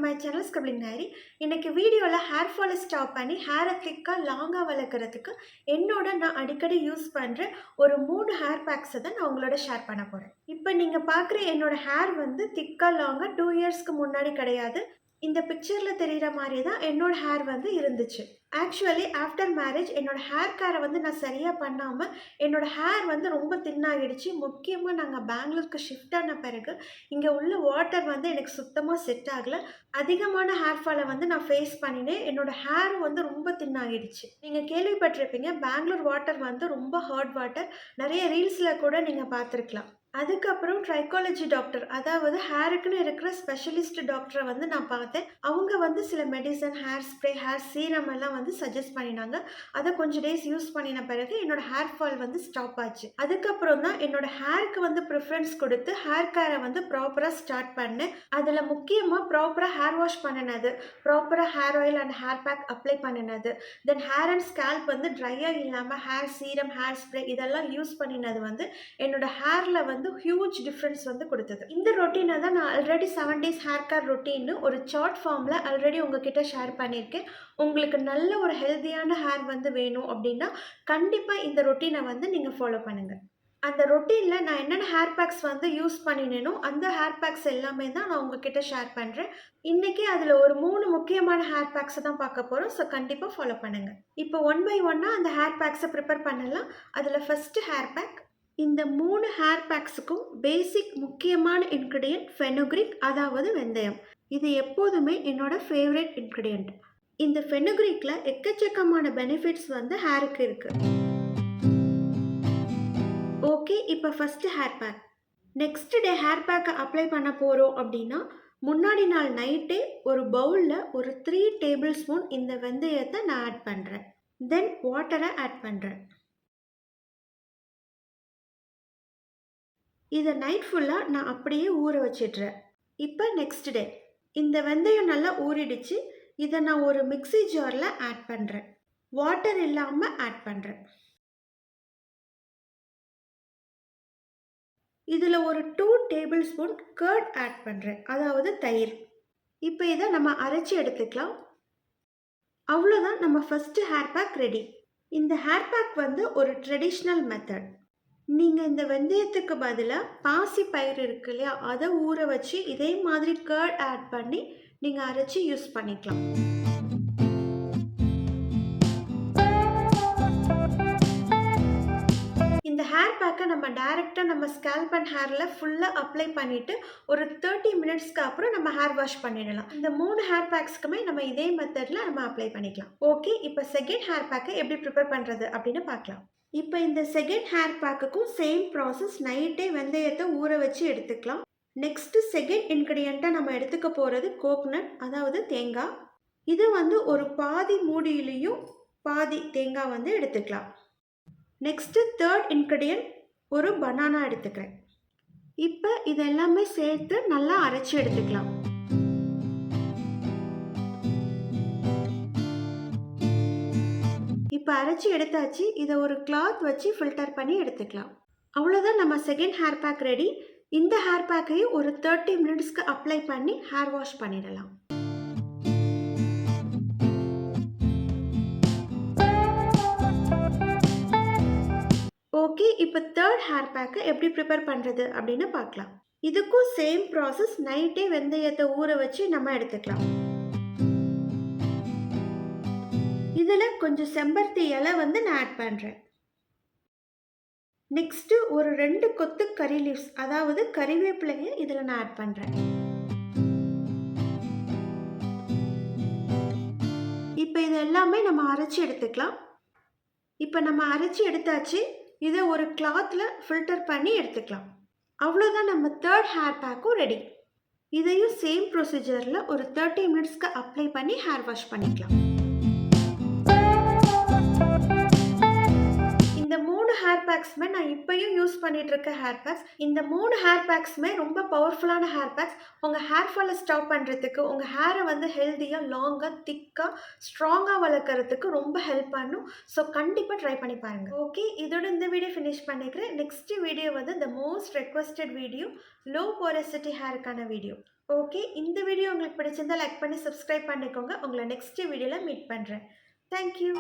My channel scribbling diary. இன்னைக்கு வீடியோவில் hair ஃபாலை stop பண்ணி ஹேரை திக்காக லாங்காக வளர்க்குறதுக்கு நான் அடிக்கடி யூஸ் பண்ணுற ஒரு 3 ஹேர் பேக்ஸை தான் நான் உங்களோட ஷேர் பண்ண போகிறேன். இப்போ நீங்கள் பார்க்குற என்னோட ஹேர் வந்து திக்காக லாங்காக 2 இயர்ஸ்க்கு முன்னாடி கிடையாது. இந்த பிக்சரில் தெரிகிற மாதிரி தான் என்னோட ஹேர் வந்து இருந்துச்சு. ஆக்சுவலி ஆஃப்டர் மேரேஜ் என்னோட ஹேர் கேரை வந்து நான் சரியாக பண்ணாமல் என்னோட ஹேர் வந்து ரொம்ப தின்னாகிடுச்சு. முக்கியமாக நாங்கள் பெங்களூருக்கு ஷிஃப்ட் ஆன பிறகு இங்கே உள்ள வாட்டர் வந்து எனக்கு சுத்தமாக செட் ஆகலை. அதிகமான ஹேர் ஃபாலை வந்து நான் ஃபேஸ் பண்ணினேன். என்னோட ஹேர் வந்து ரொம்ப தின்னாகிடுச்சு. நீங்கள் கேள்விப்பட்டிருப்பீங்க, பெங்களூர் வாட்டர் வந்து ரொம்ப ஹாட் வாட்டர். நிறைய ரீல்ஸில் கூட நீங்கள் பார்த்துருக்கலாம். அதுக்கப்புறம் ட்ரைக்காலஜி டாக்டர், அதாவது ஹேருக்குன்னு இருக்கிற ஸ்பெஷலிஸ்ட் டாக்டரை வந்து நான் பார்த்தேன். அவங்க வந்து சில medicine, hair spray, hair serum எல்லாம் வந்து சஜஸ்ட் பண்ணினாங்க. அதை கொஞ்சம் டேஸ் யூஸ் பண்ணின பிறகு என்னோட ஹேர் ஃபால் வந்து ஸ்டாப் ஆச்சு. அதுக்கப்புறம் தான் என்னோட ஹேருக்கு வந்து ப்ரிஃபரன்ஸ் கொடுத்து ஹேர் கேரை வந்து ப்ராப்பராக ஸ்டார்ட் பண்ணேன். அதில் முக்கியமாக ப்ராப்பராக ஹேர் வாஷ் பண்ணினது, ப்ராப்பராக hair oil and hair pack apply பண்ணினது, தென் ஹேர் அண்ட் ஸ்கேல்ப் வந்து ட்ரையாக இல்லாமல் ஹேர் சீரம், ஹேர் ஸ்ப்ரே இதெல்லாம் யூஸ் பண்ணினது வந்து என்னோட ஹேரில் வந்து ஹியூஜ் டிஃப்ரென்ஸ் வந்து கொடுத்தது. இந்த ரொட்டீனை தான் நான் ஆல்ரெடி 7 days ஹேர் கேர் ரொட்டீன்னு ஒரு சார்ட் ஃபார்மில் ஆல்ரெடி உங்ககிட்ட ஷேர் பண்ணியிருக்கேன். உங்களுக்கு நல்ல ஒரு ஹெல்த்தியான ஹேர் வந்து வேணும் அப்படின்னா கண்டிப்பாக இந்த ரொட்டீனை வந்து நீங்கள் ஃபாலோ பண்ணுங்கள். அந்த ரொட்டீனில் நான் என்னென்ன ஹேர் பேக்ஸ் வந்து யூஸ் பண்ணினேனோ அந்த ஹேர் பேக்ஸ் எல்லாமே தான் நான் உங்ககிட்ட ஷேர் பண்ணுறேன். இன்றைக்கி அதில் ஒரு 3 முக்கியமான ஹேர் பேக்ஸை தான் பார்க்க போகிறோம். ஸோ கண்டிப்பாக ஃபாலோ பண்ணுங்கள். இப்போ 1 by 1 அந்த ஹேர் பேக்ஸை ப்ரிப்பேர் பண்ணலாம். அதில் ஃபஸ்ட்டு ஹேர் பேக். இந்த 3 ஹேர் பேக்ஸுக்கும் பேசிக் முக்கியமான இன்க்ரீடியன்ட் ஃபெனுக்ரிக், அதாவது வெந்தயம். இது எப்போதுமே என்னோட ஃபேவரட் இன்க்ரீடியன்ட். இந்த ஃபெனுக்ரிக்கில் எக்கச்சக்கமான பெனிஃபிட்ஸ் வந்து ஹேருக்கு இருக்குது. ஓகே, இப்போ first hair pack. Next day hair பேக்கை அப்ளை பண்ண போகிறோம் அப்படின்னா முன்னாடி நாள் நைட்டே ஒரு பவுலில் ஒரு 3 tablespoon இந்த வெந்தயத்தை நான் ஆட் பண்ணுறேன். தென் வாட்டரை ஆட் பண்ணுறேன். இதை நைட் ஃபுல்லாக நான் அப்படியே ஊற வச்சிடுறேன். இப்போ நெக்ஸ்ட் டே இந்த வெந்தயம் நல்லா ஊறிடுச்சு. இதை நான் ஒரு மிக்ஸி ஜாரில் ஆட் பண்ணுறேன். வாட்டர் இல்லாமல் ஆட் பண்ணுறேன். இதில் ஒரு 2 tablespoon கர்ட் ஆட் பண்ணுறேன், அதாவது தயிர். இப்போ இதை நம்ம அரைச்சி எடுத்துக்கலாம். அவ்வளோதான், நம்ம ஃபஸ்ட்டு ஹேர் பேக் ரெடி. இந்த ஹேர் பேக் வந்து ஒரு ட்ரெடிஷ்னல் மெத்தட். நீங்கள் இந்த வெந்தயத்துக்கு பதிலாக பாசி பயிர் இருக்கு இல்லையா, அதை ஊற வச்சு இதே மாதிரி கர்ட் ஆட் பண்ணி நீங்கள் அரைச்சி யூஸ் பண்ணிக்கலாம். இந்த ஹேர் பேக்கை நம்ம டைரெக்டாக நம்ம ஸ்கேல்ப் அண்ட் ஹேரில் ஃபுல்லாக அப்ளை பண்ணிவிட்டு ஒரு 30 minutesக்கு அப்புறம் நம்ம ஹேர் வாஷ் பண்ணிடலாம். இந்த 3 ஹேர் பேக்ஸ்க்குமே நம்ம இதே மெத்தடில் நம்ம அப்ளை பண்ணிக்கலாம். ஓகே, இப்போ செகண்ட் ஹேர் பேக்கை எப்படி ப்ரிப்பேர் பண்ணுறது அப்படின்னு பார்க்கலாம். இப்போ இந்த செகண்ட் ஹேர் பேக்குக்கும் சேம் ப்ராசஸ். நைட்டே வெந்தயத்தை ஊற வச்சு எடுத்துக்கலாம். நெக்ஸ்ட்டு செகண்ட் இன்க்ரீடியண்ட்டாக நம்ம எடுத்துக்க போகிறது கோகனட், அதாவது தேங்காய். இது வந்து ஒரு பாதி மூடியிலையும் பாதி தேங்காய் வந்து எடுத்துக்கலாம். நெக்ஸ்ட்டு தேர்ட் இன்க்ரீடியன்ட் ஒரு பனானா எடுத்துக்கிறேன். இப்போ இதெல்லாமே சேர்த்து நல்லா அரைச்சி எடுத்துக்கலாம். இப்போ அரைச்சி எடுத்தாச்சு. இதை ஒரு கிளாத் வச்சு ஃபில்டர் பண்ணி எடுத்துக்கலாம். அவ்வளோதான், நம்ம செகண்ட் ஹேர் பேக் ரெடி. இந்த ஹேர் பேக்கையும் ஒரு 30 minutesக்கு அப்ளை பண்ணி ஹேர் வாஷ் பண்ணிடலாம். ஓகே, இப்போ தேர்ட் ஹேர் பேக்கை எப்படி ப்ரிப்பேர் பண்ணுறது அப்படின்னு பார்க்கலாம். இதுக்கும் சேம் ப்ராசஸ். நைட்டே வெந்தயத்தை ஊற வச்சு நம்ம எடுத்துக்கலாம். இதில் கொஞ்சம் செம்பருத்தி இலை வந்து நான் ஆட் பண்ணுறேன். நெக்ஸ்ட்டு ஒரு 2 கொத்து கறி லீவ்ஸ், அதாவது கறிவேப்பிலையை இதில் நான் ஆட் பண்ணுறேன். இப்போ இது எல்லாமே நம்ம அரைச்சி எடுத்துக்கலாம். இப்போ நம்ம அரைச்சி எடுத்தாச்சு. இதை ஒரு கிளாத்தில் ஃபில்டர் பண்ணி எடுத்துக்கலாம். அவ்வளோதான், நம்ம தேர்ட் ஹேர் பேக்கும் ரெடி. இதையும் சேம் ப்ரொசீஜரில் ஒரு 30 minutesக்கு அப்ளை பண்ணி ஹேர் வாஷ் பண்ணிக்கலாம். இந்த 3 ஹேர் பேக்ஸுமே நான் இப்போயும் யூஸ் பண்ணிட்டு இருக்க ஹேர் பேக்ஸ். இந்த 3 ஹேர் பேக்ஸுமே ரொம்ப பவர்ஃபுல்லான ஹேர் பேக்ஸ். உங்கள் ஹேர் ஃபாலை ஸ்டாப் பண்ணுறதுக்கு, உங்கள் ஹேரை வந்து ஹெல்த்தியாக, லாங்காக, திக்காக, ஸ்ட்ராங்காக வளர்க்குறதுக்கு ரொம்ப ஹெல்ப் பண்ணும். ஸோ கண்டிப்பாக ட்ரை பண்ணி பாருங்கள். ஓகே, இதோட இந்த வீடியோ ஃபினிஷ் பண்ணிக்கிறேன். நெக்ஸ்ட் வீடியோ வந்து the most requested video, low porosity ஹேருக்கான வீடியோ. ஓகே. இந்த வீடியோ உங்களுக்கு பிடிச்சிருந்தா லைக் பண்ணி சப்ஸ்கிரைப் பண்ணிக்கோங்க. உங்கள நெக்ஸ்ட் வீடியோல மீட் பண்றேன். Thank you.